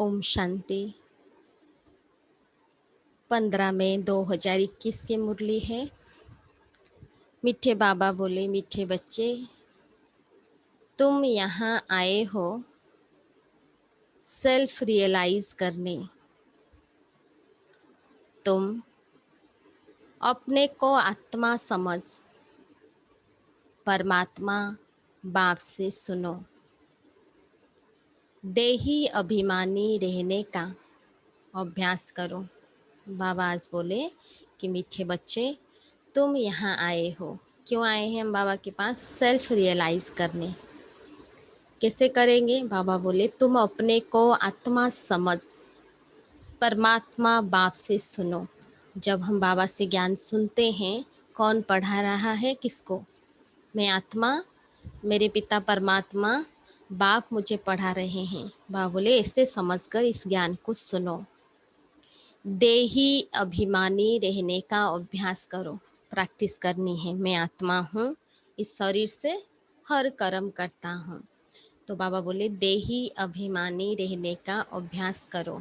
ओम शांति। 15 मई 2021 की मुरली है। मीठे बाबा बोले, मीठे बच्चे, तुम यहाँ आए हो सेल्फ रियलाइज करने। तुम अपने को आत्मा समझ परमात्मा बाप से सुनो। देही अभिमानी रहने का अभ्यास करो। बाबा आज बोले कि मीठे बच्चे, तुम यहाँ आए हो। क्यों आए हैं हम बाबा के पास? सेल्फ रियलाइज करने। कैसे करेंगे? बाबा बोले, तुम अपने को आत्मा समझ परमात्मा बाप से सुनो। जब हम बाबा से ज्ञान सुनते हैं, कौन पढ़ा रहा है किसको? मैं आत्मा, मेरे पिता परमात्मा बाप मुझे पढ़ा रहे हैं। बाबा बोले, ऐसे समझकर इस ज्ञान को सुनो। देही अभिमानी रहने का अभ्यास करो। प्रैक्टिस करनी है। मैं आत्मा हूँ, इस शरीर से हर कर्म करता हूँ। तो बाबा बोले, देही अभिमानी रहने का अभ्यास करो।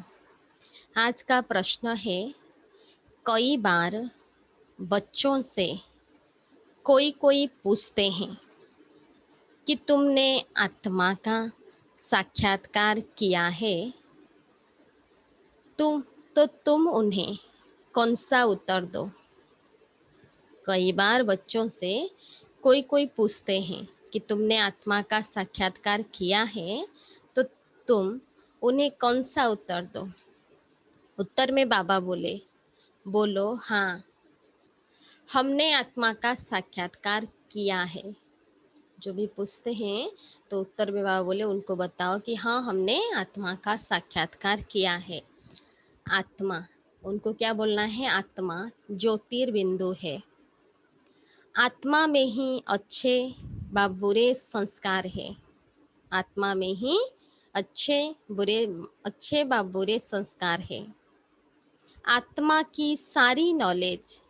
आज का प्रश्न है, कई बार बच्चों से कोई पूछते हैं कि तुमने आत्मा का साक्षात्कार किया है? तुम उन्हें कौन सा उत्तर दो? कई बार बच्चों से कोई पूछते हैं कि तुमने आत्मा का साक्षात्कार किया है, तो तुम उन्हें कौन सा उत्तर दो? उत्तर में बाबा बोले, बोलो हाँ, हमने आत्मा का साक्षात्कार किया है। जो भी पूछते हैं तो उत्तर में बाबा बोले, उनको बताओ कि हाँ, हमने आत्मा का साक्षात्कार किया है। आत्मा, उनको क्या बोलना है? आत्मा ज्योतिर्बिंदु है। आत्मा में ही अच्छे व बुरे संस्कार है। आत्मा में ही अच्छे व बुरे संस्कार है। आत्मा की सारी नॉलेज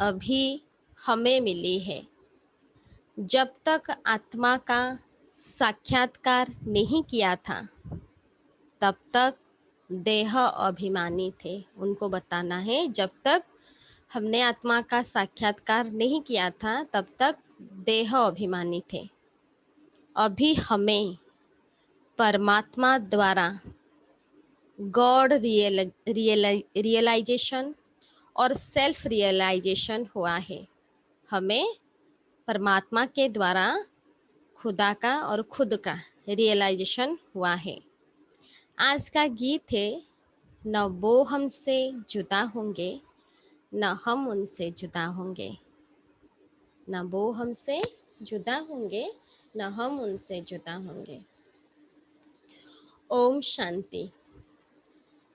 अभी हमें मिली है। जब तक आत्मा का साक्षात्कार नहीं किया था, तब तक देह अभिमानी थे। उनको बताना है, जब तक हमने आत्मा का साक्षात्कार नहीं किया था, तब तक देह अभिमानी थे। अभी हमें परमात्मा द्वारा गॉड रियलाइजेशन और सेल्फ रियलाइजेशन हुआ है। हमें परमात्मा के द्वारा खुदा का और खुद का रियलाइजेशन हुआ है। आज का गीत है, न वो हमसे जुदा होंगे, न हम उनसे जुदा होंगे। न वो हमसे जुदा होंगे, न हम उनसे जुदा होंगे। ओम शांति।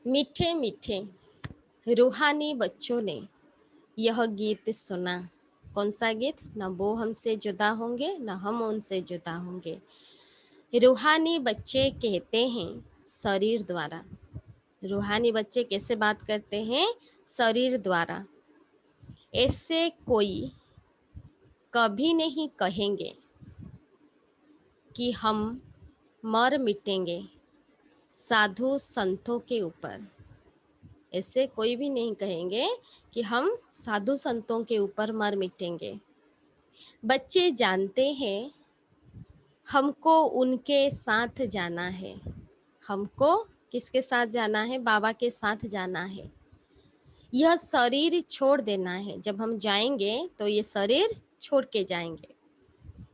मीठे मीठे रूहानी बच्चों ने यह गीत सुना। कौन सा गीत? न वो हमसे जुदा होंगे, न हम उनसे जुदा होंगे। रूहानी बच्चे कहते हैं शरीर द्वारा। रूहानी बच्चे कैसे बात करते हैं? शरीर द्वारा। ऐसे कोई कभी नहीं कहेंगे कि हम मर मिटेंगे साधु संतों के ऊपर। ऐसे कोई भी नहीं कहेंगे कि हम साधु संतों के ऊपर मर मिटेंगे। बच्चे जानते हैं हमको उनके साथ जाना है। हमको किसके साथ जाना है? बाबा के साथ जाना है। यह शरीर छोड़ देना है। जब हम जाएंगे तो ये शरीर छोड़ के जाएंगे।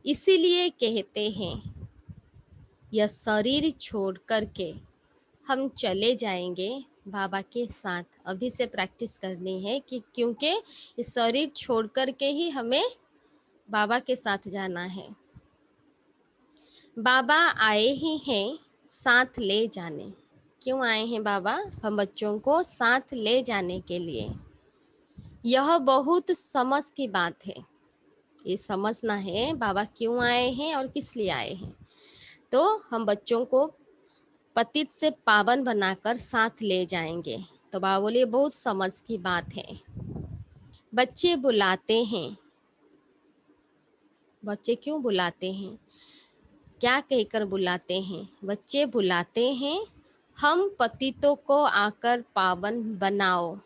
इसीलिए कहते हैं यह शरीर छोड़ करके हम चले जाएंगे बाबा के साथ। अभी से प्रैक्टिस करनी है कि क्योंकि इस शरीर छोड़ करके ही हमें बाबा के साथ जाना है। बाबा आए ही हैं साथ ले जाने। क्यों आए हैं बाबा? हम बच्चों को साथ ले जाने के लिए। यह बहुत समझ की बात है। ये समझना है बाबा क्यों आए हैं और किस लिए आए हैं। तो हम बच्चों को पतित से पावन बनाकर साथ ले जाएंगे। तो बाबा बोले, बहुत समझ की बात है। बच्चे बुलाते हैं। बच्चे क्यों बुलाते हैं? क्या कहकर बुलाते हैं? बच्चे बुलाते हैं, हम पतितों को आकर पावन बनाओ।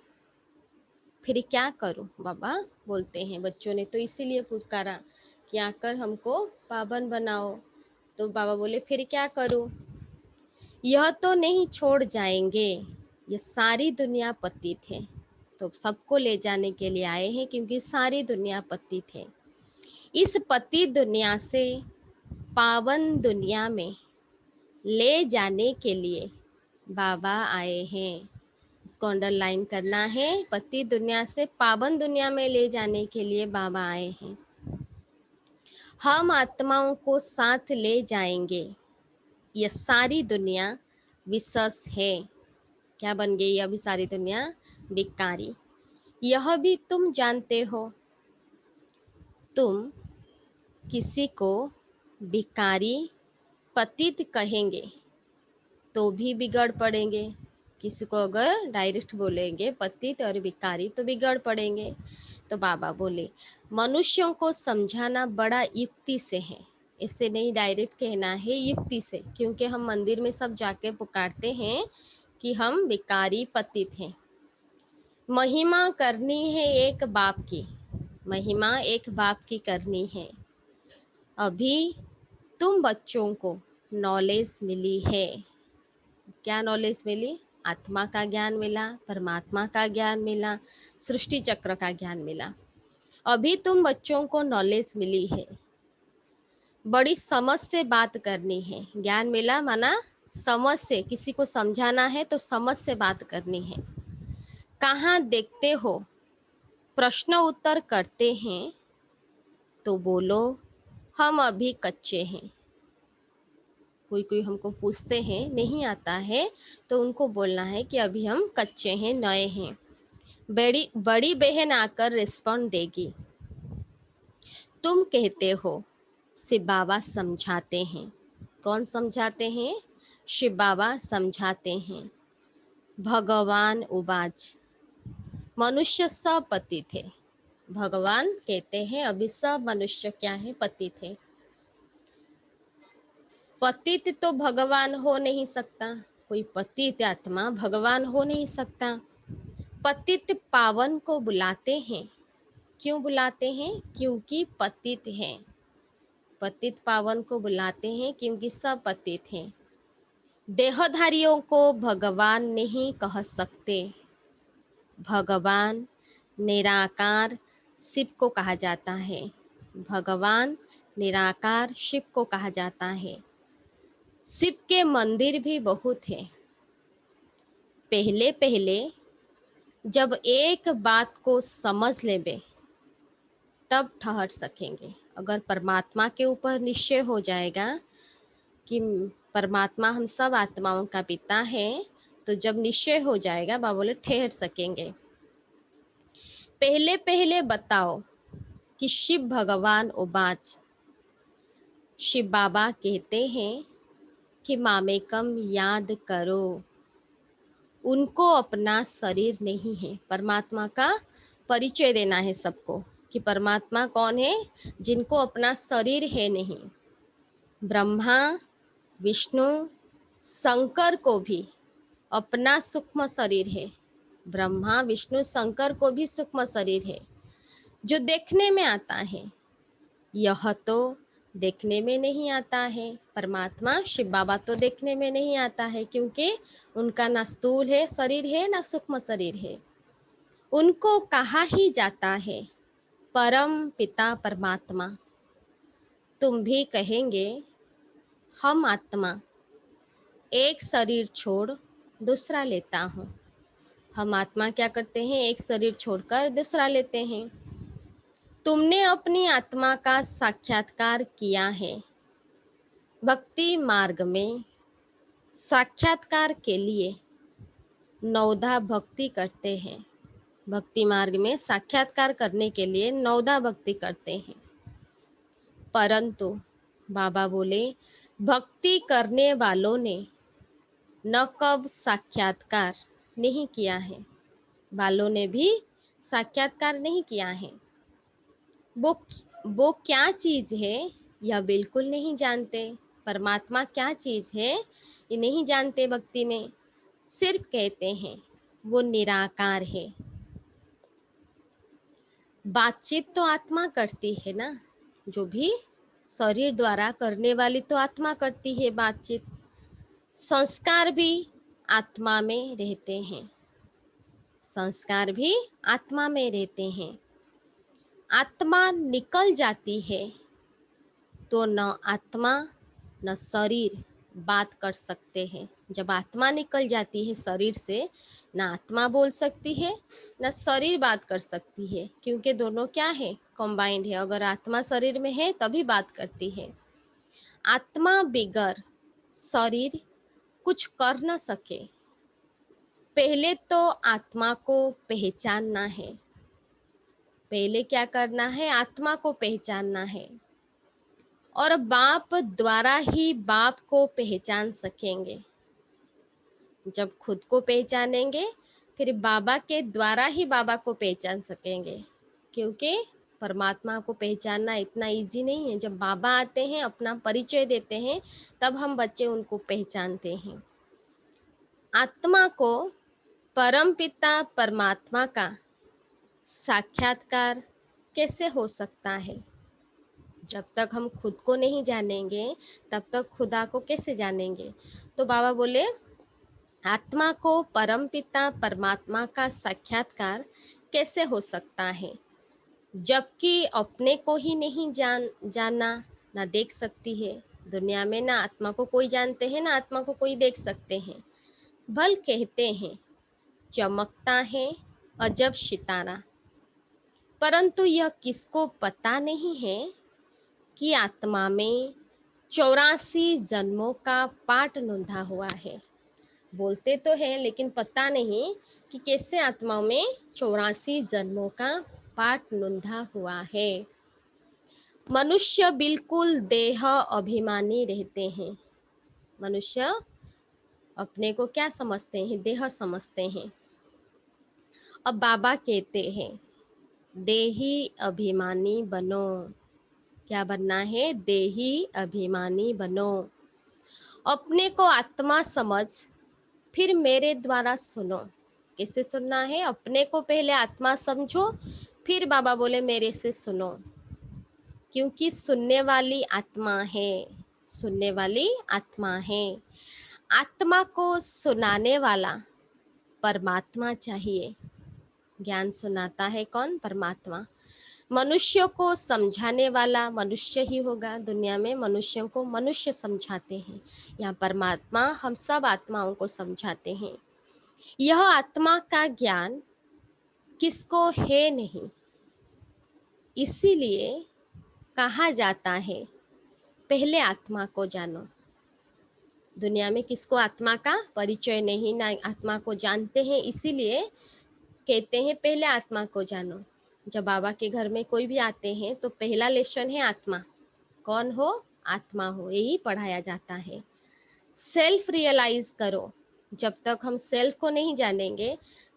फिर क्या करूं बाबा, बोलते हैं बच्चों ने तो इसीलिए पुकारा कि आकर हमको पावन बनाओ। तो बाबा बोले फिर क्या करूं? यह तो नहीं छोड़ जाएंगे, ये सारी दुनिया पतित है। तो सबको ले जाने के लिए आए हैं क्योंकि सारी दुनिया पतित है। इस पतित दुनिया से पावन दुनिया में ले जाने के लिए बाबा आए हैं। इसको अंडरलाइन करना है, पतित दुनिया से पावन दुनिया में ले जाने के लिए बाबा आए हैं। हम आत्माओं को साथ ले जाएंगे। यह सारी दुनिया विशेष है। क्या बन गई अभी सारी दुनिया? भिखारी। यह भी तुम जानते हो। तुम किसी को भिखारी पतित कहेंगे तो भी बिगड़ पड़ेंगे। किसी को अगर डायरेक्ट बोलेंगे पतित और भिखारी तो बिगड़ पड़ेंगे। तो बाबा बोले मनुष्यों को समझाना बड़ा युक्ति से है, इससे नहीं डायरेक्ट कहना है, युक्ति से। क्योंकि हम मंदिर में सब जाके पुकारते हैं कि हम भिखारी पतित हैं। महिमा करनी है एक बाप की, महिमा एक बाप की करनी है। अभी तुम बच्चों को नॉलेज मिली है। क्या नॉलेज मिली? आत्मा का ज्ञान मिला, परमात्मा का ज्ञान मिला, सृष्टि चक्र का ज्ञान मिला। अभी तुम बच्चों को नॉलेज मिली है, बड़ी समझ से बात करनी है। ज्ञान मिला माना समझ से, किसी को समझाना है तो समझ से बात करनी है। कहाँ देखते हो? प्रश्न उत्तर करते हैं तो बोलो हम अभी कच्चे हैं। कोई कोई हमको पूछते हैं नहीं आता है तो उनको बोलना है कि अभी हम कच्चे हैं, नए हैं। बड़ी बड़ी बहन आकर रिस्पॉन्ड देगी। तुम कहते हो शिव बाबा समझाते हैं। कौन समझाते हैं? शिव बाबा समझाते हैं। भगवान उवाच मनुष्य सब पतित है। भगवान कहते हैं अभी सब मनुष्य क्या है? पतित है। पतित तो भगवान हो नहीं सकता, कोई पतित आत्मा भगवान हो नहीं सकता। पतित पावन को बुलाते हैं। क्यों बुलाते हैं? क्योंकि पतित हैं। पतित पावन को बुलाते हैं क्योंकि सब पतित हैं। देहधारियों को भगवान नहीं कह सकते। भगवान निराकार शिव को कहा जाता है। भगवान निराकार शिव को कहा जाता है। शिव के मंदिर भी बहुत है। पहले पहले जब एक बात को समझ लेंगे तब ठहर सकेंगे। अगर परमात्मा के ऊपर निश्चय हो जाएगा कि परमात्मा हम सब आत्माओं का पिता है, तो जब निश्चय हो जाएगा बाबा बोले ठहर सकेंगे। पहले पहले बताओ कि शिव भगवान उवाच। शिव बाबा कहते हैं कि मामेकम याद करो। उनको अपना शरीर नहीं है। परमात्मा का परिचय देना है सबको कि परमात्मा कौन है, जिनको अपना शरीर है नहीं। ब्रह्मा विष्णु शंकर को भी अपना सूक्ष्म शरीर है। ब्रह्मा विष्णु शंकर को भी सूक्ष्म शरीर है जो देखने में आता है। यह तो देखने में नहीं आता है। परमात्मा शिव बाबा तो देखने में नहीं आता है क्योंकि उनका ना स्थूल है शरीर है ना सूक्ष्म शरीर है। उनको कहा ही जाता है परम पिता परमात्मा। तुम भी कहेंगे हम आत्मा एक शरीर छोड़ दूसरा लेता हूँ। हम आत्मा क्या करते हैं? एक शरीर छोड़कर दूसरा लेते हैं। तुमने अपनी आत्मा का साक्षात्कार किया है। भक्ति मार्ग में साक्षात्कार के लिए नवधा भक्ति करते हैं। भक्ति मार्ग में साक्षात्कार करने के लिए नवधा भक्ति करते हैं। परंतु बाबा बोले भक्ति करने वालों ने न कब साक्षात्कार नहीं किया है। वालों ने भी साक्षात्कार नहीं किया है। वो क्या चीज है यह बिल्कुल नहीं जानते। परमात्मा क्या चीज है ये नहीं जानते भक्ति में। सिर्फ कहते हैं वो निराकार है। बातचीत तो आत्मा करती है ना, जो भी शरीर द्वारा करने वाली तो आत्मा करती है बातचीत। संस्कार भी आत्मा में रहते हैं, संस्कार भी आत्मा में रहते हैं। आत्मा निकल जाती है तो न आत्मा न शरीर बात कर सकते हैं। जब आत्मा निकल जाती है शरीर से, ना आत्मा बोल सकती है ना शरीर बात कर सकती है, क्योंकि दोनों क्या है, कंबाइंड है। अगर आत्मा शरीर में है तभी बात करती है। आत्मा बिगर शरीर कुछ कर न सके। पहले तो आत्मा को पहचानना है, पहले क्या करना है, आत्मा को पहचानना है। और बाप द्वारा ही बाप को पहचान सकेंगे। जब खुद को पहचानेंगे फिर बाबा के द्वारा ही बाबा को पहचान सकेंगे, क्योंकि परमात्मा को पहचानना इतना इजी नहीं है। जब बाबा आते हैं, अपना परिचय देते हैं, तब हम बच्चे उनको पहचानते हैं। आत्मा को परमपिता परमात्मा का साक्षात्कार कैसे हो सकता है? जब तक हम खुद को नहीं जानेंगे तब तक खुदा को कैसे जानेंगे? तो बाबा बोले, आत्मा को परमपिता परमात्मा का साक्षात्कार कैसे हो सकता है, जबकि अपने को ही नहीं जाना ना देख सकती है। दुनिया में ना आत्मा को कोई जानते हैं ना आत्मा को कोई देख सकते हैं। भल कहते हैं चमकता है अजब सितारा, परंतु यह किसको पता नहीं है कि आत्मा में 84 जन्मों का पाठ नोंधा हुआ है। बोलते तो है लेकिन पता नहीं कि कैसे आत्माओं में 84 जन्मों का पाठ नोंधा हुआ है। मनुष्य बिल्कुल देह अभिमानी रहते हैं। मनुष्य अपने को क्या समझते हैं, देह समझते हैं। अब बाबा कहते हैं देही अभिमानी बनो। क्या बनना है, देही अभिमानी बनो। अपने को आत्मा समझ फिर मेरे द्वारा सुनो। कैसे सुनना है, अपने को पहले आत्मा समझो, फिर बाबा बोले मेरे से सुनो, क्योंकि सुनने वाली आत्मा है, सुनने वाली आत्मा है। आत्मा को सुनाने वाला परमात्मा चाहिए। ज्ञान सुनाता है कौन, परमात्मा। मनुष्य को समझाने वाला मनुष्य ही होगा। दुनिया में मनुष्यों को मनुष्य समझाते हैं, यहाँ परमात्मा हम सब आत्माओं को समझाते हैं। यह आत्मा का ज्ञान किसको है नहीं, इसीलिए कहा जाता है पहले आत्मा को जानो। दुनिया में किसको आत्मा का परिचय नहीं, ना आत्मा को जानते हैं, इसीलिए कहते हैं पहले आत्मा को जानो। जब बाबा के घर में कोई भी आते हैं तो पहला लेसन है आत्मा। कौन हो, आत्मा हो, यही पढ़ाया जाता है। सेल्फ रियलाइज करो। जब तक हम सेल्फ को नहीं जानेंगे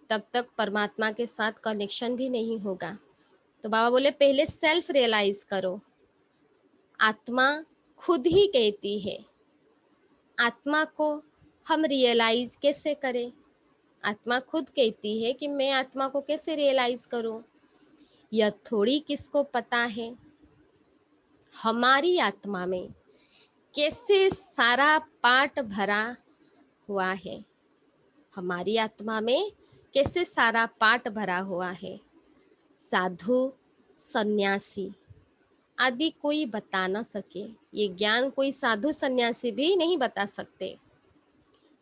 तब तक परमात्मा के साथ कनेक्शन भी नहीं होगा। तो बाबा बोले पहले सेल्फ रियलाइज करो। आत्मा खुद ही कहती है। आत्मा को हम रियलाइज कैसे करें? आत्मा खुद कहती है कि मैं आत्मा को कैसे रियलाइज करूं? यह थोड़ी किसको पता है। हमारी आत्मा में कैसे सारा पाठ भरा हुआ है, हमारी आत्मा में कैसे सारा पाठ भरा हुआ है। साधु सन्यासी आदि कोई बता न सके, ये ज्ञान कोई साधु सन्यासी भी नहीं बता सकते।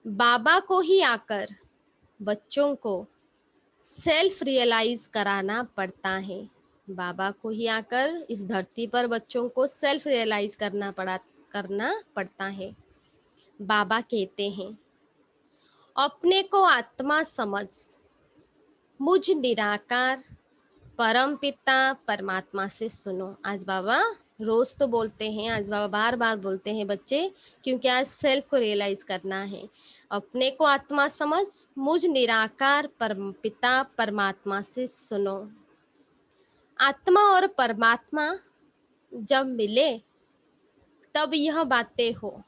बाबा को ही आकर बच्चों को सेल्फ रियलाइज कराना पड़ता है। बाबा को ही आकर इस धरती पर बच्चों को सेल्फ रियलाइज करना पड़ता है। बाबा कहते हैं अपने को आत्मा समझ मुझ निराकार परम पिता परमात्मा से सुनो। आज बाबा रोज तो बोलते हैं, आज बाबा बार बार बोलते हैं बच्चे, क्योंकि आज सेल्फ को रियलाइज करना है। अपने को आत्मा समझ मुझ निराकार परम पिता परमात्मा से सुनो। आत्मा और परमात्मा जब मिले तब यह बातें हो।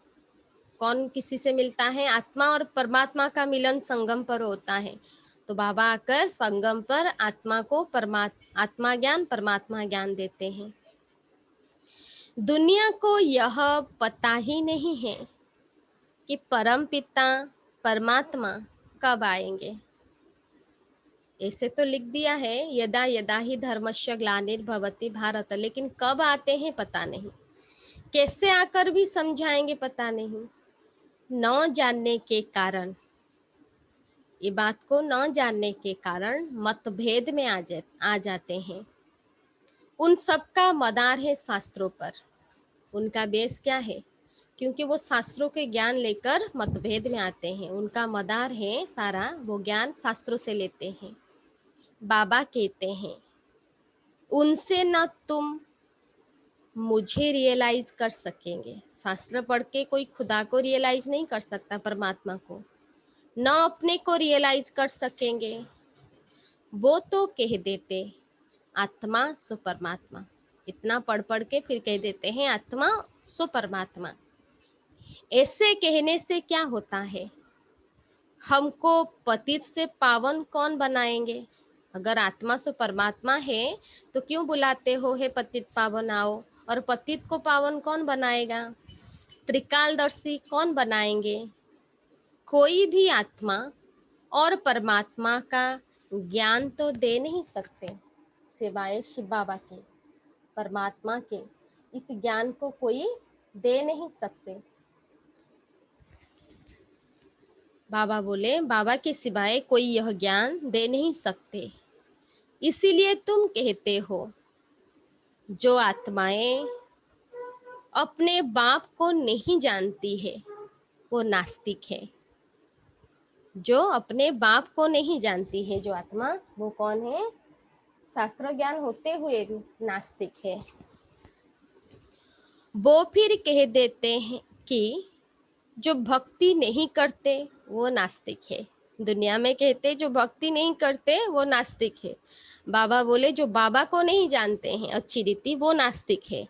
कौन किसी से मिलता है? आत्मा और परमात्मा का मिलन संगम पर होता है। तो बाबा आकर संगम पर आत्मा को आत्मा ज्ञान परमात्मा ज्ञान देते हैं। दुनिया को यह पता ही नहीं है कि परम पिता परमात्मा कब आएंगे। ऐसे तो लिख दिया है, यदा यदा ही धर्मस्य ग्लानिर्भवति भारत, लेकिन कब आते हैं पता नहीं, कैसे आकर भी समझाएंगे पता नहीं। न जानने के कारण, ये बात को न जानने के कारण मतभेद में आ जाते हैं। उन सबका मदार है शास्त्रों पर। उनका बेस क्या है? क्योंकि वो शास्त्रों के ज्ञान लेकर मतभेद में आते हैं, उनका मदार है सारा, वो ज्ञान शास्त्रों से लेते हैं। बाबा कहते हैं, उनसे न तुम मुझे रियलाइज कर सकेंगे। शास्त्र पढ़ के कोई खुदा को रियलाइज नहीं कर सकता, परमात्मा को, न अपने को रियलाइज कर सकेंगे। वो तो कह देते आत्मा सो परमात्मा, इतना पढ़ पढ़ के फिर कह देते हैं आत्मा सो परमात्मा। ऐसे कहने से क्या होता है? हमको पतित से पावन कौन बनाएंगे? अगर आत्मा सो परमात्मा है तो क्यों बुलाते हो हे पतित पावन आओ? और पतित को पावन कौन बनाएगा? त्रिकालदर्शी कौन बनाएंगे? कोई भी आत्मा और परमात्मा का ज्ञान तो दे नहीं सकते सिवाय शिव बाबा के। परमात्मा के इस ज्ञान को कोई दे नहीं सकते। बाबा बोले, बाबा के सिवाय कोई यह ज्ञान दे नहीं सकते। इसीलिए तुम कहते हो जो आत्माएं अपने बाप को नहीं जानती है वो नास्तिक है। जो अपने बाप को नहीं जानती है जो आत्मा, वो कौन है? शास्त्र ज्ञान होते हुए भी नास्तिक है। वो फिर कह देते हैं कि जो भक्ति नहीं करते वो नास्तिक है। दुनिया में कहते जो भक्ति नहीं करते वो नास्तिक है। बाबा बोले जो बाबा को नहीं जानते हैं अच्छी रीति वो नास्तिक है।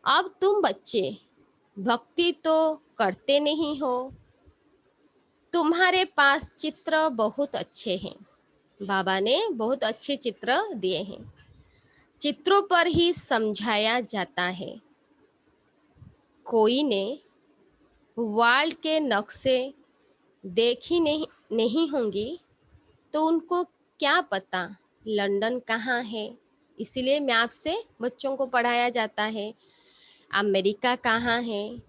अब तुम बच्चे भक्ति तो करते नहीं हो, तुम्हारे पास चित्र बहुत अच्छे हैं। बाबा ने बहुत अच्छे चित्र दिए हैं, चित्रों पर ही समझाया जाता है। कोई ने वर्ल्ड के नक्शे देखी नहीं होंगी तो उनको क्या पता लंदन कहाँ है। इसीलिए मैप से बच्चों को पढ़ाया जाता है अमेरिका कहाँ है।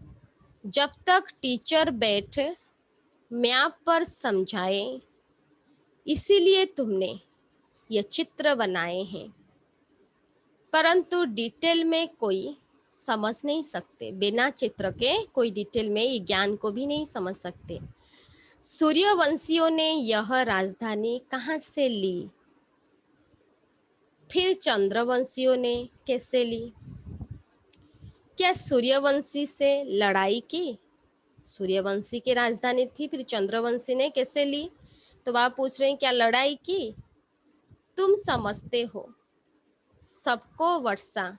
जब तक टीचर बैठ मैप पर समझाए, इसीलिए तुमने ये चित्र बनाए हैं, परंतु डिटेल में कोई समझ नहीं सकते। बिना चित्र के कोई डिटेल में ये ज्ञान को भी नहीं समझ सकते। सूर्यवंशियों ने यह राजधानी कहाँ से ली? फिर चंद्रवंशियों ने कैसे ली? क्या सूर्यवंशी से लड़ाई की? सूर्यवंशी की राजधानी थी, फिर चंद्रवंशी ने कैसे ली? तो आप पूछ रहे हैं क्या लड़ाई की? तुम समझते हो सबको वर्षा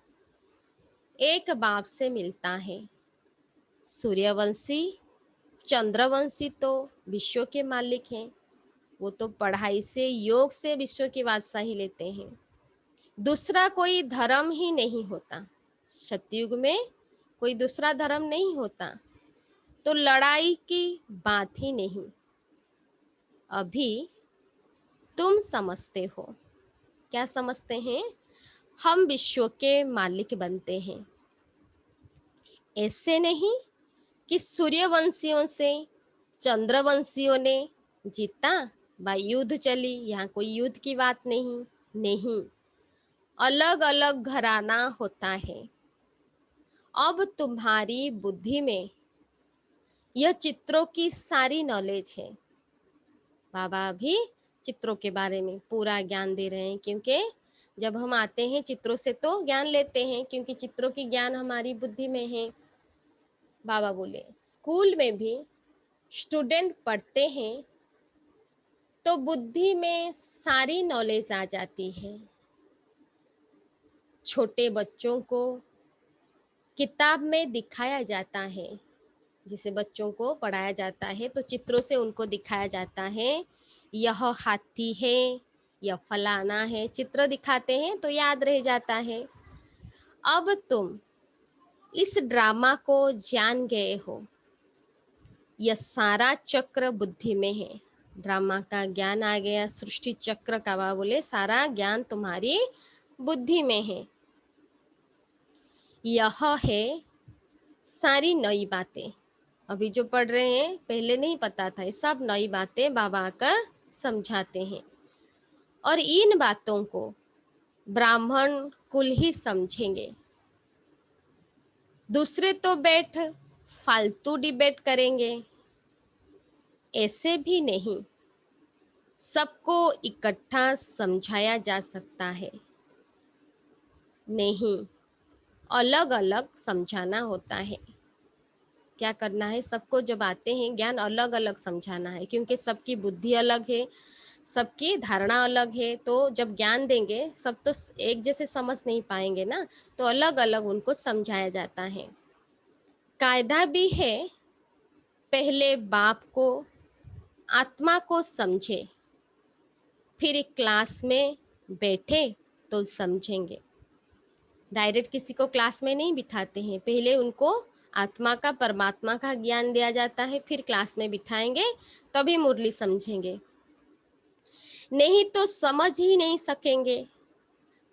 एक बाप से मिलता है। सूर्यवंशी चंद्रवंशी तो विश्व के मालिक हैं, वो तो पढ़ाई से योग से विश्व की बादशाही लेते हैं। दूसरा कोई धर्म ही नहीं होता, सतयुग में कोई दूसरा धर्म नहीं होता, तो लड़ाई की बात ही नहीं। अभी तुम समझते हो, क्या समझते हैं? हम विश्व के मालिक बनते हैं। ऐसे नहीं कि सूर्यवंशियों से चंद्रवंशियों ने जीता, भाई युद्ध चली, यहाँ कोई युद्ध की बात नहीं। नहीं, अलग अलग घराना होता है। अब तुम्हारी बुद्धि में यह चित्रों की सारी नॉलेज है। बाबा अभी चित्रों के बारे में पूरा ज्ञान दे रहे हैं, क्योंकि जब हम आते हैं चित्रों से तो ज्ञान लेते हैं, क्योंकि चित्रों की ज्ञान हमारी बुद्धि में है। बाबा बोले स्कूल में भी स्टूडेंट पढ़ते हैं तो बुद्धि में सारी नॉलेज आ जाती है। छोटे बच्चों को किताब में दिखाया जाता है, जिसे बच्चों को पढ़ाया जाता है तो चित्रों से उनको दिखाया जाता है, यह हाथी है, यह फलाना है, चित्र दिखाते हैं तो याद रह जाता है। अब तुम इस ड्रामा को जान गए हो, यह सारा चक्र बुद्धि में है। ड्रामा का ज्ञान आ गया, सृष्टि चक्र का बाबा बोले सारा ज्ञान तुम्हारी बुद्धि में है। यह है सारी नई बातें, अभी जो पढ़ रहे हैं पहले नहीं पता था, ये सब नई बातें बाबा आकर समझाते हैं। और इन बातों को ब्राह्मण कुल ही समझेंगे, दूसरे तो बैठ फालतू डिबेट करेंगे। ऐसे भी नहीं, सबको इकट्ठा समझाया जा सकता है, नहीं अलग अलग समझाना होता है। क्या करना है, सबको जब आते हैं ज्ञान अलग अलग समझाना है, क्योंकि सबकी बुद्धि अलग है, सबकी धारणा अलग है। तो जब ज्ञान देंगे सब तो एक जैसे समझ नहीं पाएंगे ना, तो अलग अलग उनको समझाया जाता है। कायदा भी है, पहले बाप को आत्मा को समझे, फिर क्लास में बैठे तो समझेंगे। डायरेक्ट किसी को क्लास में नहीं बिठाते हैं, पहले उनको आत्मा का परमात्मा का ज्ञान दिया जाता है, फिर क्लास में बिठाएंगे तभी मुरली समझेंगे, नहीं तो समझ ही नहीं सकेंगे,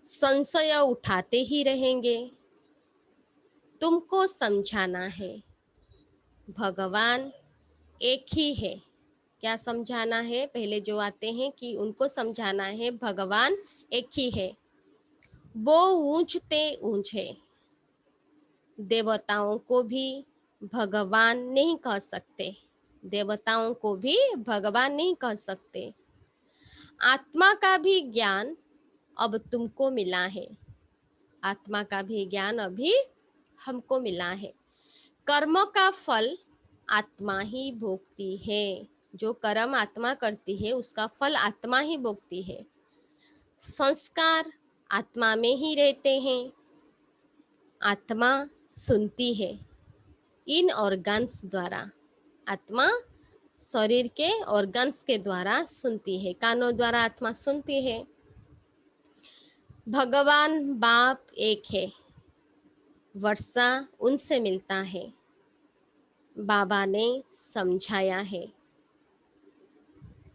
संशय उठाते ही रहेंगे। तुमको समझाना है भगवान एक ही है। क्या समझाना है, पहले जो आते हैं कि उनको समझाना है भगवान एक ही है। वो ऊंचते ऊंचे, देवताओं को भी भगवान नहीं कह सकते, देवताओं को भी भगवान नहीं कह सकते। आत्मा का भी ज्ञान अब तुमको मिला है, आत्मा का भी ज्ञान अभी हमको मिला है। कर्म का फल आत्मा ही भोगती है, जो कर्म आत्मा करती है उसका फल आत्मा ही भोगती है। संस्कार आत्मा में ही रहते हैं, आत्मा सुनती है इन ऑर्गन्स द्वारा, आत्मा शरीर के ऑर्गन्स के द्वारा सुनती है, कानों द्वारा आत्मा सुनती है। भगवान बाप एक है, वर्षा उनसे मिलता है, बाबा ने समझाया है।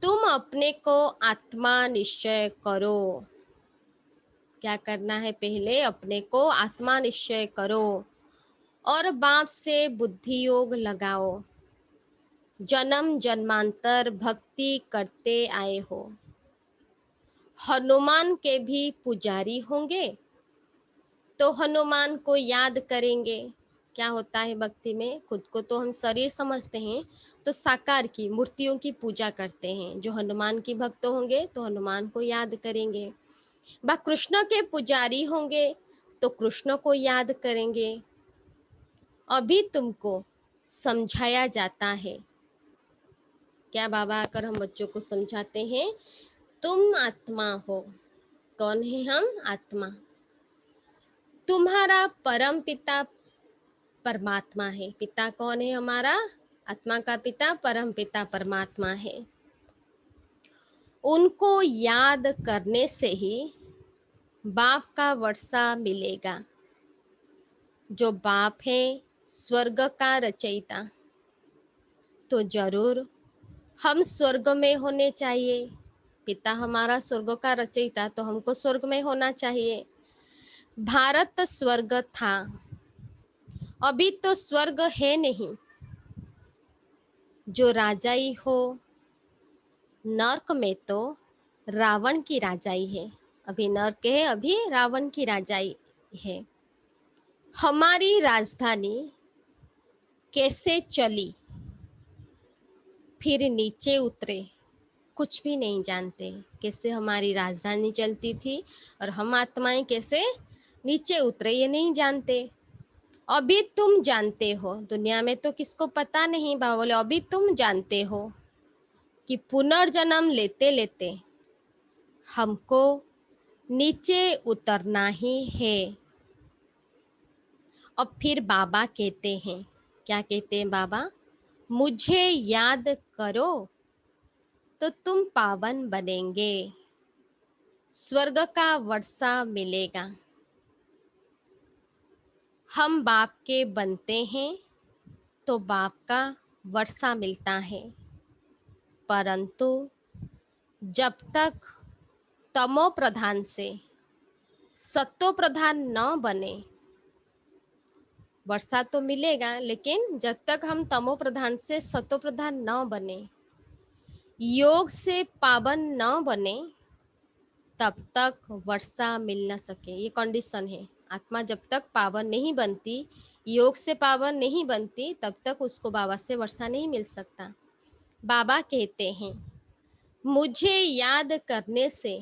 तुम अपने को आत्मा निश्चय करो। क्या करना है, पहले अपने को आत्मा निश्चय करो और बाप से बुद्धि योग लगाओ। जन्म जन्मांतर भक्ति करते आए हो, हनुमान के भी पुजारी होंगे तो हनुमान को याद करेंगे। क्या होता है भक्ति में, खुद को तो हम शरीर समझते हैं, तो साकार की मूर्तियों की पूजा करते हैं। जो हनुमान की भक्त होंगे तो हनुमान को याद करेंगे, बा कृष्ण के पुजारी होंगे तो कृष्ण को याद करेंगे। अभी तुमको समझाया जाता है, क्या बाबा आकर हम बच्चों को समझाते हैं, तुम आत्मा हो। कौन है हम, आत्मा। तुम्हारा परम पिता परमात्मा है। पिता कौन है हमारा, आत्मा का पिता परम पिता परमात्मा है। उनको याद करने से ही बाप का वर्षा मिलेगा। जो बाप है स्वर्ग का रचयिता, तो जरूर हम स्वर्ग में होने चाहिए। पिता हमारा स्वर्ग का रचयिता, तो हमको स्वर्ग में होना चाहिए। भारत स्वर्ग था, अभी तो स्वर्ग है नहीं। जो राजाई हो, नर्क में तो रावण की राजाई है। अभी नर्क है, अभी रावण की राजाई है। हमारी राजधानी कैसे चली फिर नीचे उतरे, कुछ भी नहीं जानते कैसे हमारी राजधानी चलती थी और हम आत्माएं कैसे नीचे उतरे, ये नहीं जानते। अभी तुम जानते हो, दुनिया में तो किसको पता नहीं। बाबा बोले अभी तुम जानते हो कि पुनर्जन्म लेते लेते हमको नीचे उतरना ही है। अब फिर बाबा कहते हैं क्या कहते हैं बाबा? मुझे याद करो तो तुम पावन बनेंगे, स्वर्ग का वर्षा मिलेगा। हम बाप के बनते हैं तो बाप का वर्षा मिलता है, परंतु जब तक तमो प्रधान से सत्तो प्रधान न बने, वर्षा तो मिलेगा, लेकिन जब तक हम तमो प्रधान से सत्तो प्रधान न बने, योग से पावन न बने, तब तक वर्षा मिल न सके। ये कंडीशन है। आत्मा जब तक पावन नहीं बनती, योग से पावन नहीं बनती, तब तक उसको बाबा से वर्षा नहीं मिल सकता। बाबा कहते हैं, मुझे याद करने से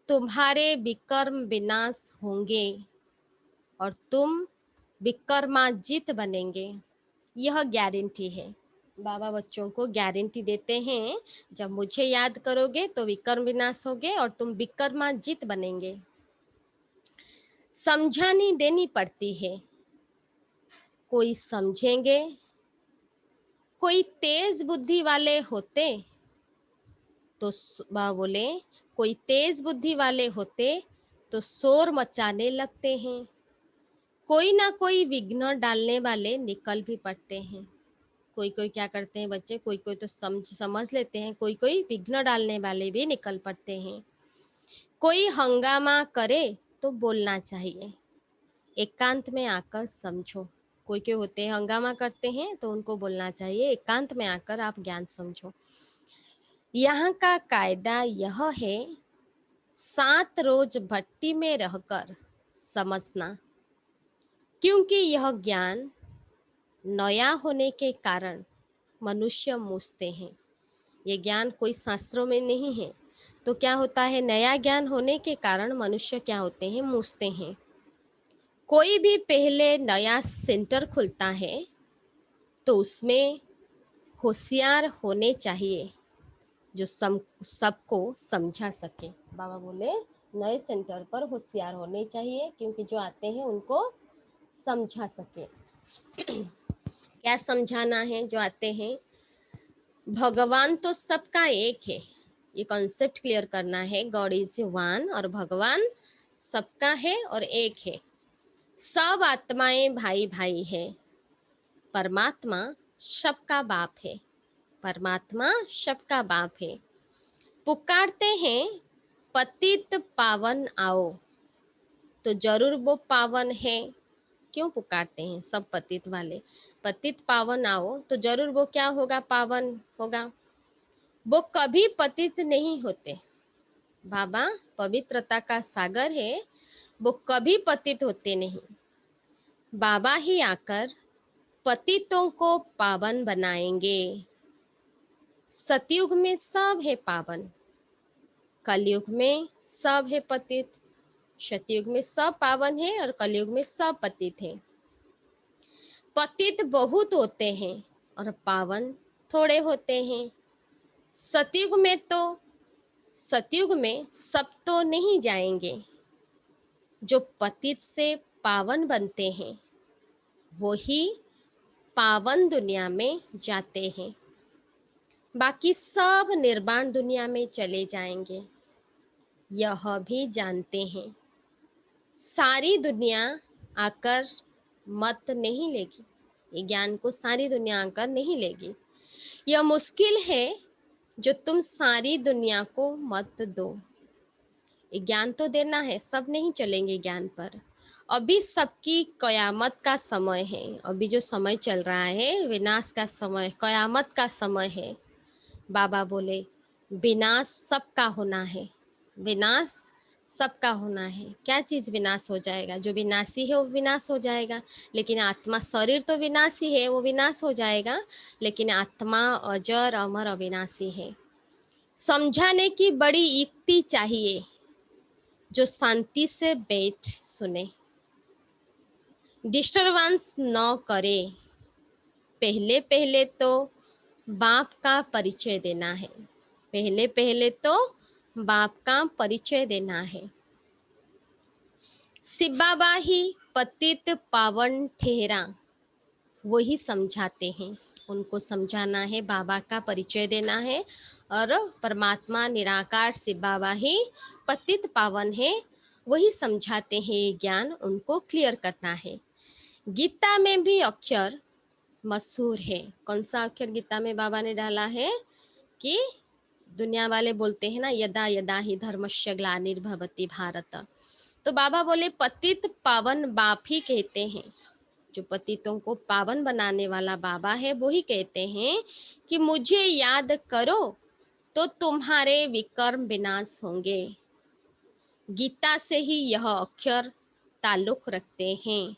तुम्हारे विकर्म विनाश होंगे और तुम विकर्माजित बनेंगे। यह गारंटी है। बाबा बच्चों को गारंटी देते हैं, जब मुझे याद करोगे तो विकर्म विनाश होगे और तुम विकर्माजित बनेंगे। समझानी देनी पड़ती है। कोई समझेंगे, कोई तेज बुद्धि वाले होते तो बाबा बोले, कोई तेज बुद्धि वाले होते तो शोर मचाने लगते हैं। कोई ना कोई विघ्न डालने वाले निकल भी पड़ते हैं। कोई कोई क्या करते हैं बच्चे, कोई कोई तो समझ लेते हैं, कोई कोई विघ्न डालने वाले भी निकल पड़ते हैं। कोई हंगामा करे तो बोलना चाहिए, एकांत में आकर समझो। कोई कोई होते हैं हंगामा करते हैं तो उनको बोलना चाहिए, एकांत में आकर आप ज्ञान समझो। यहाँ का कायदा यह है, 7 रोज भट्टी में रहकर समझना, क्योंकि यह ज्ञान नया होने के कारण मनुष्य मूसते हैं। ये ज्ञान कोई शास्त्रों में नहीं है, तो क्या होता है, नया ज्ञान होने के कारण मनुष्य क्या होते हैं, मूसते हैं। कोई भी पहले नया सेंटर खुलता है तो उसमें होशियार होने चाहिए, जो सबको समझा सके। बाबा बोले, नए सेंटर पर होशियार होने चाहिए, क्योंकि जो आते हैं उनको समझा सके। क्या समझाना है जो आते हैं? भगवान तो सबका एक है, ये कॉन्सेप्ट क्लियर करना है। गॉड इज वन, और भगवान सबका है और एक है। सब आत्माएं भाई भाई है। परमात्मा सबका बाप है। परमात्मा सबका बाप है। पुकारते हैं पतित पावन आओ, तो जरूर वो पावन है। क्यों पुकारते हैं सब पतित वाले? पतित पावन आओ तो जरूर वो क्या होगा, पावन होगा। वो कभी पतित नहीं होते। बाबा पवित्रता का सागर है, वो कभी पतित होते नहीं। बाबा ही आकर पतितों को पावन बनाएंगे। सतयुग में सब है पावन, कलयुग में सब है पतित। सतयुग में सब पावन है और कलयुग में सब पतित है। पतित बहुत होते हैं और पावन थोड़े होते हैं। सतयुग में सब तो नहीं जाएंगे। जो पतित से पावन बनते हैं वो ही पावन दुनिया में जाते हैं, बाकी सब निर्वाण दुनिया में चले जाएंगे। यह भी जानते हैं, सारी दुनिया आकर मत नहीं लेगी। ये ज्ञान को सारी दुनिया आकर नहीं लेगी। यह मुश्किल है जो तुम सारी दुनिया को मत दो। ये ज्ञान तो देना है, सब नहीं चलेंगे ज्ञान पर। अभी सबकी कयामत का समय है। अभी जो समय चल रहा है विनाश का समय, कयामत का समय है। बाबा बोले, विनाश सबका होना है। विनाश सबका होना है। क्या चीज़ विनाश हो जाएगा? जो विनाशी है वो विनाश हो जाएगा, लेकिन आत्मा, शरीर तो विनाशी है, वो विनाश हो जाएगा, लेकिन आत्मा अजर अमर अविनाशी है। समझाने की बड़ी युक्ति चाहिए, जो शांति से बैठ सुने, डिस्टरबेंस न करे। पहले पहले तो बाप का परिचय देना है। पहले पहले तो बाप का परिचय देना है। शिव बाबा ही पतित पावन ठहरा, वही समझाते हैं। उनको समझाना है, बाबा का परिचय देना है और परमात्मा निराकार से बाबा ही पतित पावन है, वही समझाते हैं। ये ज्ञान उनको क्लियर करना है। गीता में भी अक्षर मशहूर है। कौन सा अक्षर गीता में बाबा ने डाला है कि दुनिया वाले बोलते हैं ना, यदा यदा ही धर्मस्य ग्लानिर्भवति भारत। तो बाबा बोले पतित पावन बाप ही कहते हैं। जो पतितों को पावन बनाने वाला बाबा है वो ही कहते हैं कि मुझे याद करो तो तुम्हारे विकर्म विनाश होंगे। गीता से ही यह अक्षर ताल्लुक रखते हैं।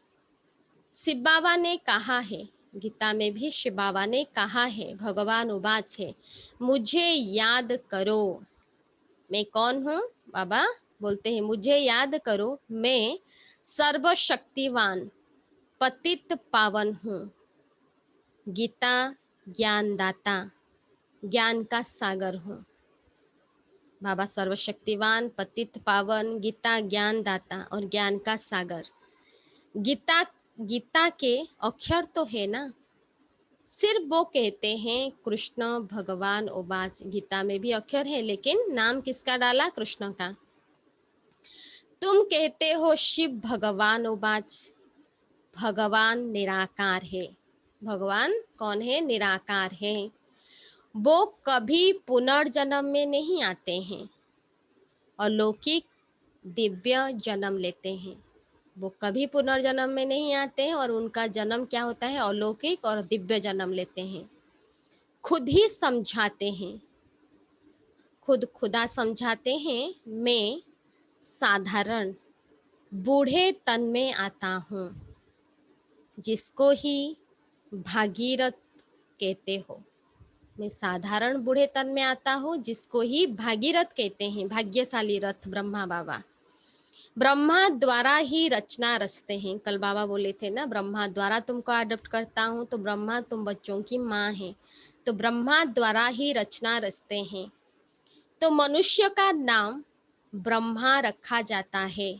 शिव बाबा ने कहा है, गीता में भी शिव बाबा ने कहा है, भगवान उवाच है, मुझे याद करो। मैं कौन हूँ? बाबा बोलते हैं मुझे याद करो, मैं सर्वशक्तिवान पतित पावन हूँ। गीता ज्ञानदाता, ज्ञान का सागर हूँ। बाबा सर्वशक्तिवान पतित पावन, गीता ज्ञानदाता और ज्ञान का सागर। गीता गीता के अक्षर तो है ना, सिर्फ वो कहते हैं कृष्ण भगवान उवाच। गीता में भी अक्षर है लेकिन नाम किसका डाला? कृष्ण का। तुम कहते हो शिव भगवान उवाच, भगवान निराकार है। भगवान कौन है? निराकार है। वो कभी पुनर्जन्म में नहीं आते हैं, अलौकिक दिव्य जन्म लेते हैं। वो कभी पुनर्जन्म में नहीं आते हैं और उनका जन्म क्या होता है? अलौकिक और दिव्य जन्म लेते हैं। खुद ही समझाते हैं, खुद खुदा समझाते हैं, मैं साधारण बूढ़े तन में आता हूँ, जिसको ही भागीरथ कहते हो। मैं साधारण बूढ़े तन में आता हूँ, जिसको ही भागीरथ कहते हैं, भाग्यशाली रथ ब्रह्मा बाबा। ब्रह्मा द्वारा ही रचना रचते हैं। कल बाबा बोले थे ना, ब्रह्मा द्वारा तुमको अडॉप्ट करता हूँ, तो ब्रह्मा तुम बच्चों की माँ है, तो ब्रह्मा द्वारा ही रचना रचते हैं। तो मनुष्य का नाम ब्रह्मा रखा जाता है।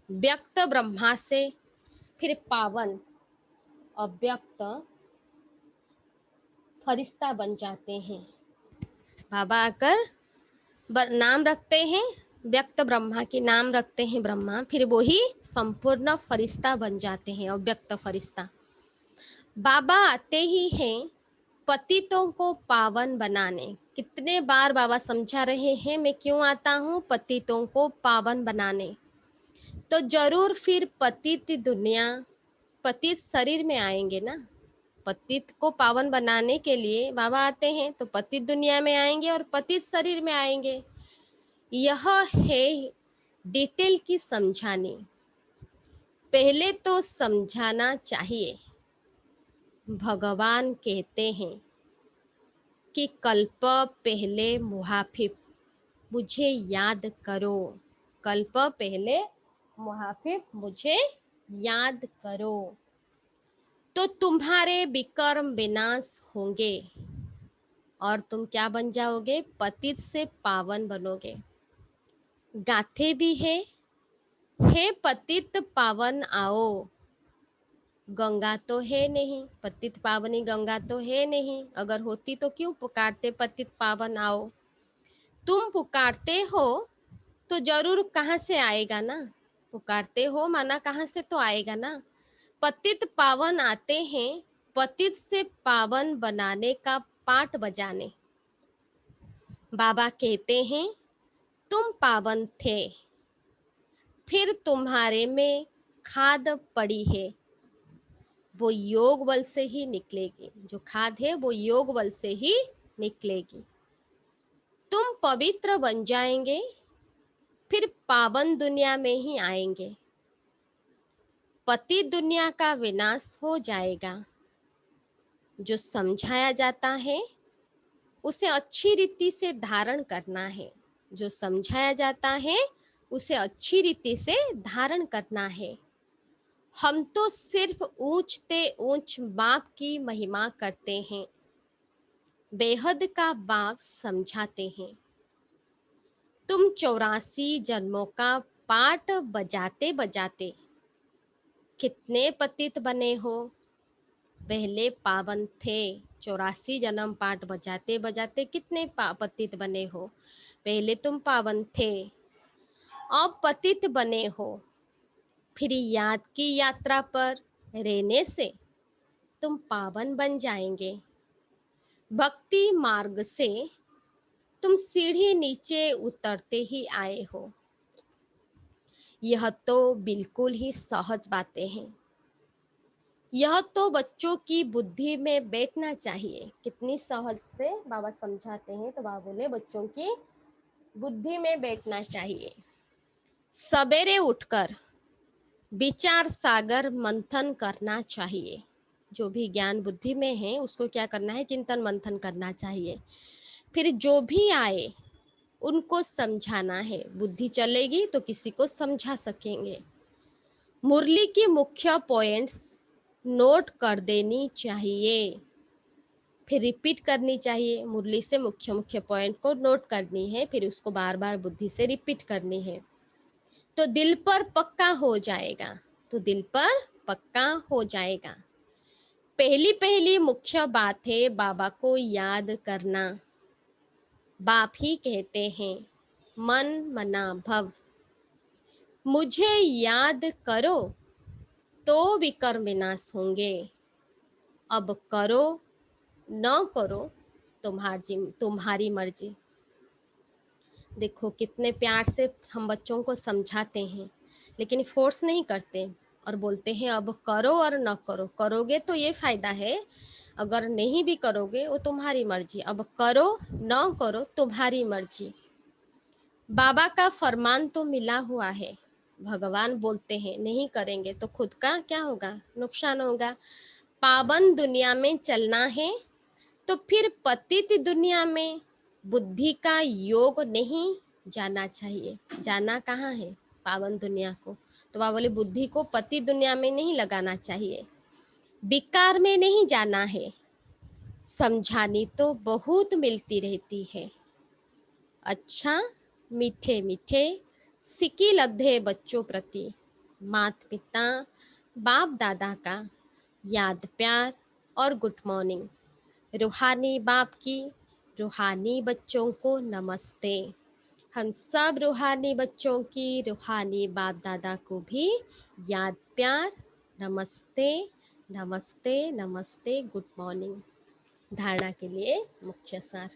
व्यक्त ब्रह्मा से फिर पावन अव्यक्त फरिश्ता बन जाते हैं। बाबा आकर नाम रखते हैं, व्यक्त ब्रह्मा के नाम रखते हैं ब्रह्मा, फिर वो ही संपूर्ण फरिश्ता बन जाते हैं, अव्यक्त फरिश्ता। बाबा आते ही हैं पतितों को पावन बनाने। कितने बार बाबा समझा रहे हैं, मैं क्यों आता हूँ? पतितों को पावन बनाने। तो जरूर फिर पतित दुनिया, पतित शरीर में आएंगे ना। पतित को पावन बनाने के लिए बाबा आते हैं तो पतित दुनिया में आएंगे और पतित शरीर में आएंगे। यह है डिटेल की समझानी। पहले तो समझाना चाहिए। भगवान कहते हैं कि कल्प पहले मुहाफिफ, मुझे याद करो। कल्प पहले मुहाफिफ, मुझे याद करो तो तुम्हारे विकर्म विनाश होंगे और तुम क्या बन जाओगे? पतित से पावन बनोगे। गाथे भी है, हे पतित पावन आओ। गंगा तो है नहीं, पतित पावनी गंगा तो है नहीं, अगर होती तो क्यों पुकारते पतित पावन आओ। तुम पुकारते हो तो जरूर कहाँ से आएगा ना, पुकारते हो माना कहाँ से तो आएगा ना। पतित पावन आते हैं पतित से पावन बनाने का पाठ बजाने। बाबा कहते हैं तुम पावन थे, फिर तुम्हारे में खाद पड़ी है, वो योग बल से ही निकलेगी। जो खाद है वो योग बल से ही निकलेगी। तुम पवित्र बन जाएंगे, फिर पावन दुनिया में ही आएंगे। पति दुनिया का विनाश हो जाएगा। जो समझाया जाता है उसे अच्छी रीति से धारण करना है। जो समझाया जाता है उसे अच्छी रीति से धारण करना है। हम तो सिर्फ ऊंचते ऊंच बाप की महिमा करते हैं, बेहद का बाप समझाते हैं। तुम 84 जन्मों का पाठ बजाते बजाते कितने पतित बने हो, पहले पावन थे। 84 जन्म पाठ बजाते बजाते कितने पतित बने हो। पहले तुम पावन थे, अब पतित बने हो। फिर याद की यात्रा पर रहने से तुम पावन बन जाएंगे। भक्ति मार्ग से तुम सीढ़ी नीचे उतरते ही आए हो। यह तो बिल्कुल ही सहज बातें हैं। यह तो बच्चों की बुद्धि में बैठना चाहिए। कितनी सहज से बाबा समझाते हैं, तो बाबा बोले बच्चों की बुद्धि में बैठना चाहिए। सवेरे उठकर विचार सागर मंथन करना चाहिए। जो भी ज्ञान बुद्धि में है उसको क्या करना है, चिंतन मंथन करना चाहिए। फिर जो भी आए उनको समझाना है। बुद्धि चलेगी तो किसी को समझा सकेंगे। मुरली की मुख्य पॉइंट्स नोट कर देनी चाहिए। फिर रिपीट करनी चाहिए। मुरली से मुख्य मुख्य पॉइंट को नोट करनी है, फिर उसको बार बार बुद्धि से रिपीट करनी है, तो दिल पर पक्का हो जाएगा। तो दिल पर पक्का हो जाएगा। पहली पहली मुख्य बात है बाबा को याद करना। बाप ही कहते हैं मन मना भव। मुझे याद करो तो विकर्म विनाश होंगे। अब करो न करो तुम्हारी मर्जी। देखो कितने प्यार से हम बच्चों को समझाते हैं, लेकिन फोर्स नहीं करते और बोलते हैं अब करो और न करो। करोगे तो ये फायदा है, अगर नहीं भी करोगे वो तुम्हारी मर्जी। अब करो न करो तुम्हारी मर्जी। बाबा का फरमान तो मिला हुआ है। भगवान बोलते हैं नहीं करेंगे तो खुद का क्या होगा, नुकसान होगा। पावन दुनिया में चलना है तो फिर पतित दुनिया में बुद्धि का योग नहीं जाना चाहिए। जाना कहाँ है, पावन दुनिया को। तो वह बोले बुद्धि को पति दुनिया में नहीं लगाना चाहिए, विकार में नहीं जाना है। समझानी तो बहुत मिलती रहती है। अच्छा मीठे मीठे सिकी लद्दे बच्चों प्रति माता पिता बाप दादा का याद प्यार और गुड मॉर्निंग। रूहानी बाप की रूहानी बच्चों को नमस्ते। हम सब रूहानी बच्चों की रूहानी बाप दादा को भी याद प्यार, नमस्ते नमस्ते नमस्ते, गुड मॉर्निंग। धारणा के लिए मुख्य सार।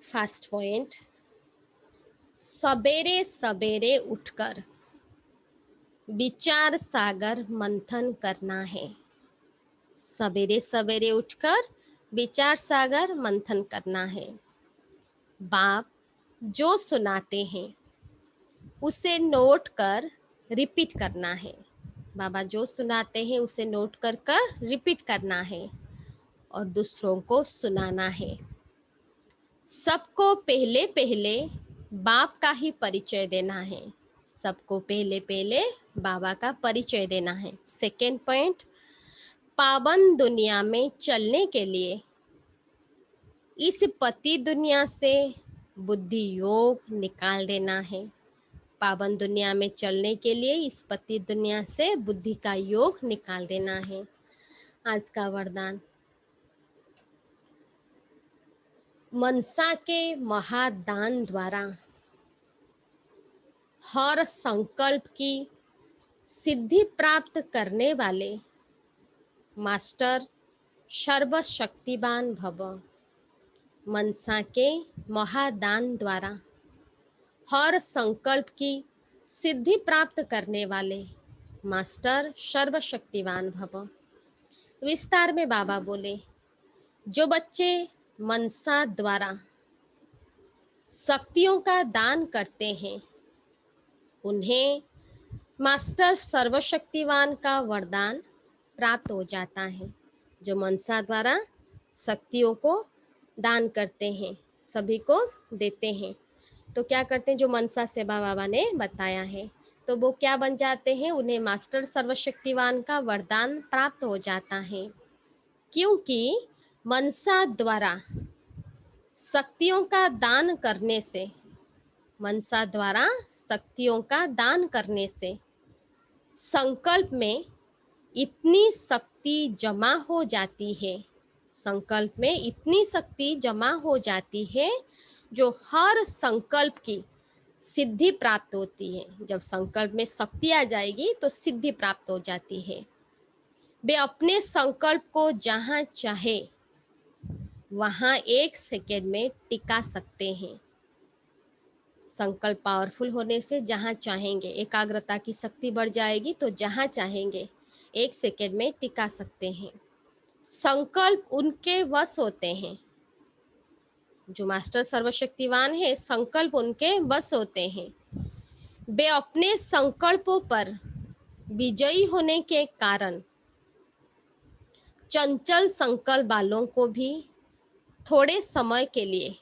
फर्स्ट पॉइंट, सवेरे सवेरे उठकर विचार सागर मंथन करना है। सवेरे सवेरे उठकर विचार सागर मंथन करना है। बाप जो सुनाते हैं उसे नोट कर रिपीट करना है। बाबा जो सुनाते हैं उसे नोट कर कर रिपीट करना है और दूसरों को सुनाना है। सबको पहले पहले बाप का ही परिचय देना है। सबको पहले पहले बाबा का परिचय देना है। सेकेंड पॉइंट, पावन दुनिया में चलने के लिए इस पति दुनिया से बुद्धि योग निकाल देना है। पावन दुनिया में चलने के लिए इस पति दुनिया से बुद्धि का योग निकाल देना है। आज का वरदान, मनसा के महादान द्वारा हर संकल्प की सिद्धि प्राप्त करने वाले मास्टर सर्वशक्तिवान भव। मनसा के महादान द्वारा हर संकल्प की सिद्धि प्राप्त करने वाले मास्टर सर्वशक्तिवान भव। विस्तार में बाबा बोले, जो बच्चे मनसा द्वारा शक्तियों का दान करते हैं उन्हें मास्टर सर्वशक्तिवान का वरदान प्राप्त हो जाता है। जो मनसा द्वारा शक्तियों को दान करते हैं, सभी को देते हैं, तो क्या करते हैं, जो मनसा से बाबा ने बताया है, तो वो क्या बन जाते हैं, उन्हें मास्टर सर्वशक्तिवान का वरदान प्राप्त हो जाता है। क्योंकि मनसा द्वारा शक्तियों का दान करने से, मनसा द्वारा शक्तियों का दान करने से संकल्प में इतनी शक्ति जमा हो जाती है, संकल्प में इतनी शक्ति जमा हो जाती है जो हर संकल्प की सिद्धि प्राप्त होती है। जब संकल्प में शक्ति आ जाएगी तो सिद्धि प्राप्त हो जाती है। वे अपने संकल्प को जहां चाहे वहां 1 सेकेंड में टिका सकते हैं। संकल्प पावरफुल होने से जहां चाहेंगे, एकाग्रता की शक्ति बढ़ जाएगी तो जहां चाहेंगे 1 सेकेंड में टिका सकते हैं। संकल्प उनके वश होते हैं, जो मास्टर सर्वशक्तिवान है, संकल्प उनके वश होते हैं। वे अपने संकल्पों पर विजयी होने के कारण चंचल संकल्प वालों को भी थोड़े समय के लिए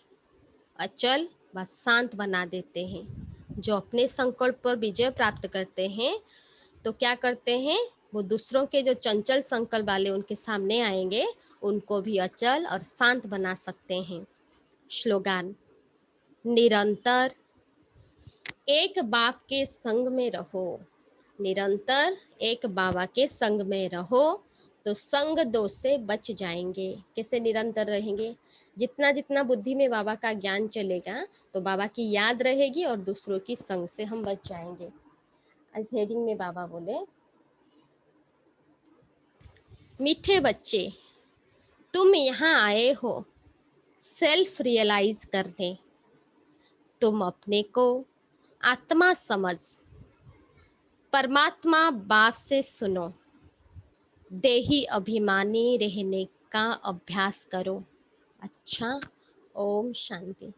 अचल व शांत बना देते हैं। जो अपने संकल्प पर विजय प्राप्त करते हैं तो क्या करते हैं, वो दूसरों के जो चंचल संकल्प वाले उनके सामने आएंगे उनको भी अचल और शांत बना सकते हैं। स्लोगन, निरंतर एक बाप के संग में रहो। निरंतर एक बाबा के संग में रहो तो संग दोष से बच जाएंगे। कैसे निरंतर रहेंगे, जितना जितना बुद्धि में बाबा का ज्ञान चलेगा तो बाबा की याद रहेगी और दूसरों की संग से हम बच जाएंगे। आज हेडिंग में बाबा बोले, मीठे बच्चे, तुम यहाँ आए हो सेल्फ रियलाइज करने। तुम अपने को आत्मा समझ परमात्मा बाप से सुनो, देही अभिमानी रहने का अभ्यास करो। अच्छा, ओम शांति।